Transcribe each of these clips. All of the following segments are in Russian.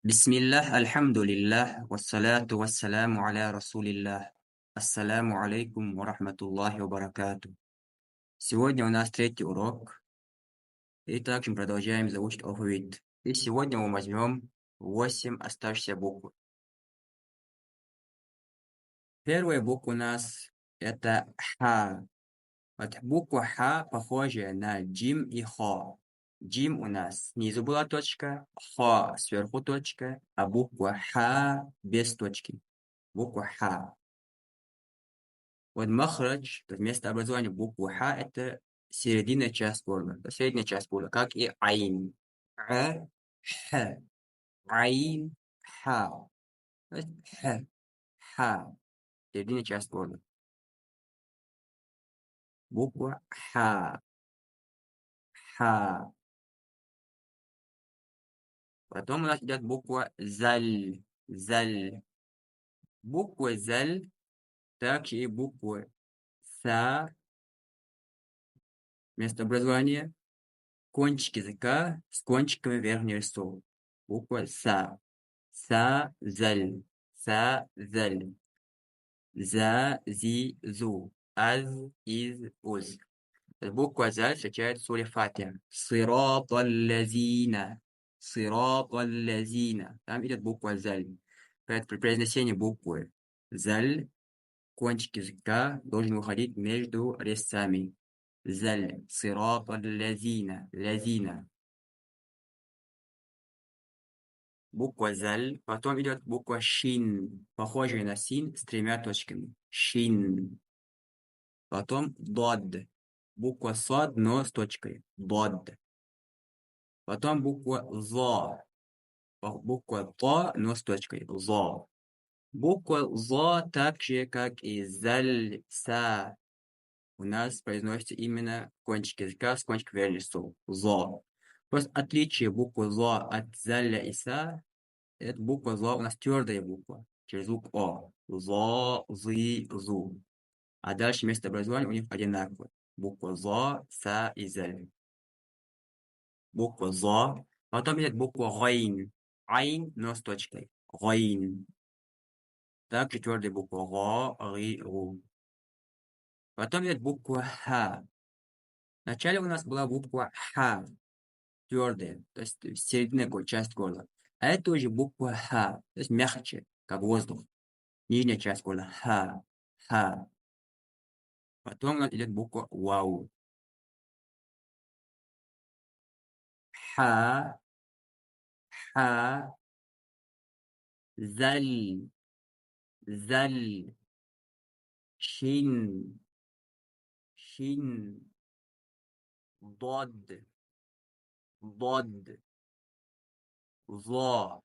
Бисмиллах, альхамдулиллах, вассаляту вассаляму аля расулиллах. Ассаляму алейкум ва рахматуллахи ва баракату. Сегодня у нас третий урок, и также мы продолжаем заучить алфавит. И сегодня мы возьмем 8 оставшихся букв. Первая буква у нас это Ха. Вот буква Ха похожая на Джим и Хо. Джим у нас снизу была точка, Хо сверху точка, а буква Ха без точки. Буква Ха. Вот махрадж, то есть место образования буквы Ха, это серединная часть горла, средняя часть горла, как и Айн. Х, Х, Айн, Ха. То есть Х, Ха, серединная часть горла. Буква Ха, Ха. Потом у нас идет буква Заль, Заль. Буква Заль, также и буква Са, место образования, кончик языка с кончиками верхних рисов. Буква Са. Sa-zal, sa-zal, за-зи-зу, аз-из-уз. Буква «заль» встречает в суре Фатиха. Сират-аль-лазина, сират-аль-лазина. Там идет буква «заль». Поэтому при произнесении буквы «заль» кончик языка должен выходить между резцами. «Заль», сират-аль-лазина, лазина. Буква «заль», потом идет буква «шин», похожая на «син» с тремя точками. «Шин». Потом «дод», буква «сад», но с точкой. «Дод». Потом буква «зо», буква «то», но с точкой. «Зо». Буква «зо» так же, как и «заль», «са», у нас произносится именно кончик языка с кончиком верхних слов. «Зо». Просто отличие буквы «зо» от «заля» и «са. Эта буква «зо» у нас твердая буква, через звук «о». «Зо», «зы», «зу». А дальше место образования у них одинаковое. Буква «зо», «са» и «зель». Буква «зо». Потом идет буква «гайн». «Айн», но с точкой. «Гайн». Также твердая буква «го», «ри», «ру». Потом идет буква «ха». Вначале у нас была буква «ха», твердая, то есть середина часть горла. А это уже буква «ха», то есть мягче, как воздух. Нижняя часть горла «ха», «ха». Потом у нас идет буква «вау». «Ха», «ха», «заль», «заль», «шин», «шин», «ضاد», «ضاد», «ظا»,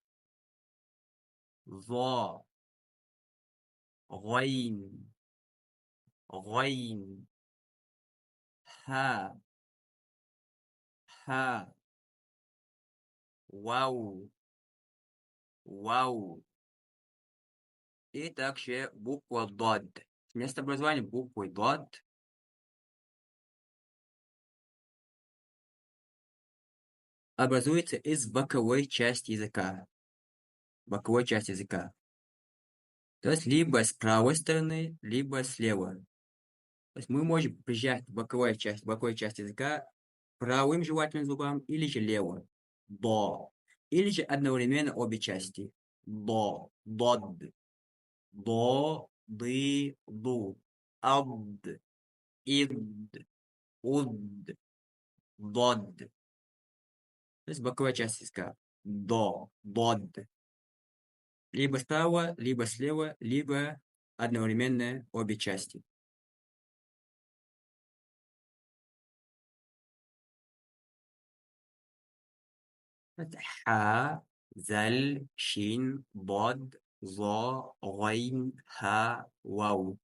«ظا», «غين», «غين», «ها», «ها», «вау», «вау». И также буква «дод». Вместо образования буквы «дод» образуется из боковой части языка. Боковой части языка. То есть либо с правой стороны, либо слева. То есть мы можем прижать боковой часть языка правым жевательным зубам или же левым. До. Или же одновременно обе части. До. Дод. До. Ды. Ду. Ад. Ид. Уд. Дод. То есть боковая часть языка. До. Дод. Либо справа, либо слева, либо одновременно обе части. ح ذل شين ضاد ظا غين ها واو.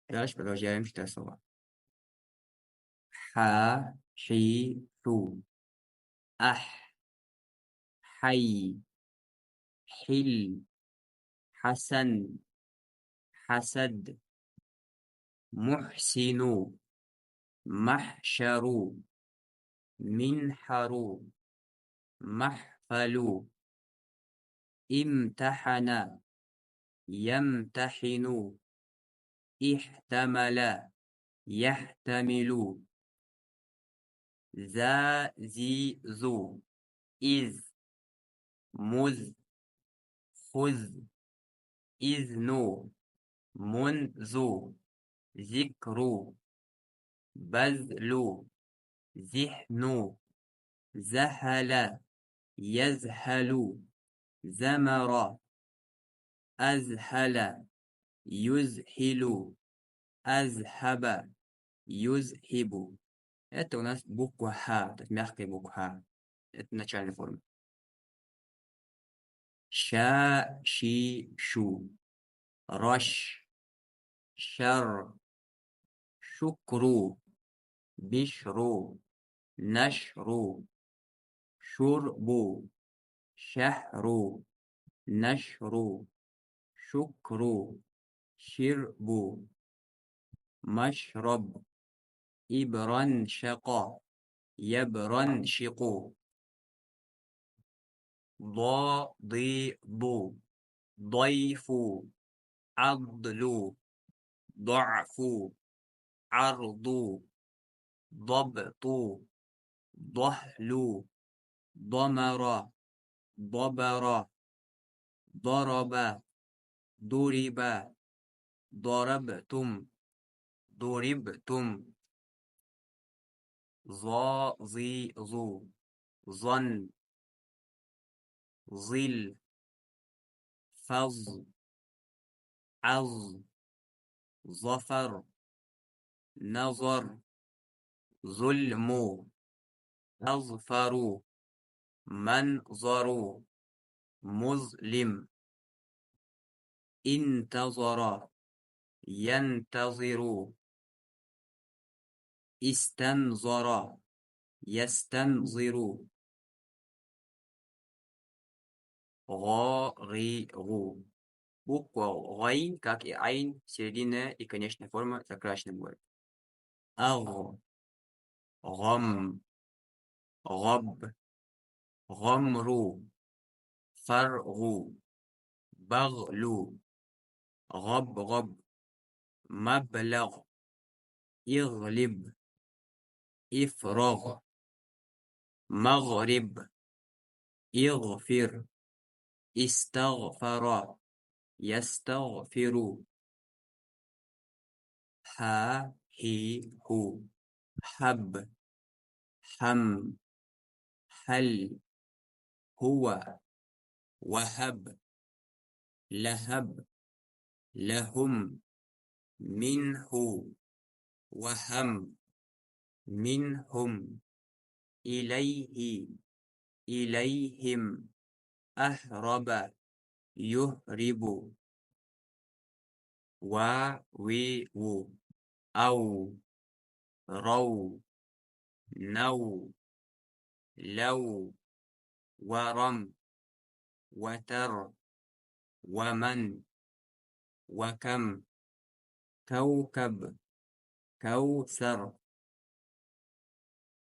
Дальше продолжаем читать слова. ح حي حو أح حي حل حسن حسد محسن محشر منحر محفل. امتحن، يمتحن. احتمل، يحتمل. ذا ذي ذو. إذ، مذ، خذ. إذن، منذ. ذكر، بذل. ذهن، زهل، يزهل. زمر، أزهل، يزهل. أذهب، يذهب. Это у нас буква Х, то есть мягкая буква Х. Это начальная форма. Ша, ши, шу. Раш, шар. شكر، بشر. نشر، شرب. شهر، نشر. شكر، شرب. مشرب، إبرنشق، يبرنشق. ضيض، ضيف. عضل، ضعف. عرض، ضبط. ضحل، ضمر. ضبر، ضرب. ضرب، ضربتم. ضربتم. ظي ظو. ظن، ظل. فظ، عظ. ظفر، نظر. ظلم، أظفر. منظر، مظلم. انتظر، ينتظر. استنظر، يستنظر. غارغ. Буква гайн, как и айн, серединная и конечная форма закрашены бывают. Аг, гам, габ. غمر، فرغ. بغل، غبغب. مبلغ، اغلب. افرغ. مغرب، اغفر. استغفر، يستغفر. هي هو. حب، حم. حل، هو. وهب، لهب. لهم، منه. وهم، منهم. إليه، إليهم. أهرب، يهرب. وو، أو. رو، نو. لو، ورم. وتر، ومن. وكم. كوكب، كوثر.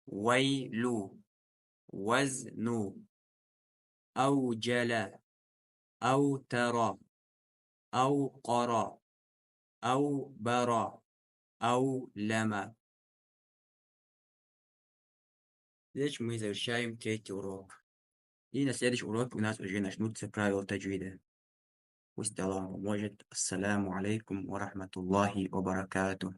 ويل، وزن. أوجل، أوتر. أوقر، أوبر. أولم. Здесь мы завершаем третий урок. И на следующий урок у нас уже начнутся правила таджвида. Пусть Аллах поможет. Ассаляму алейкум ва рахматуллахи ва баракатух.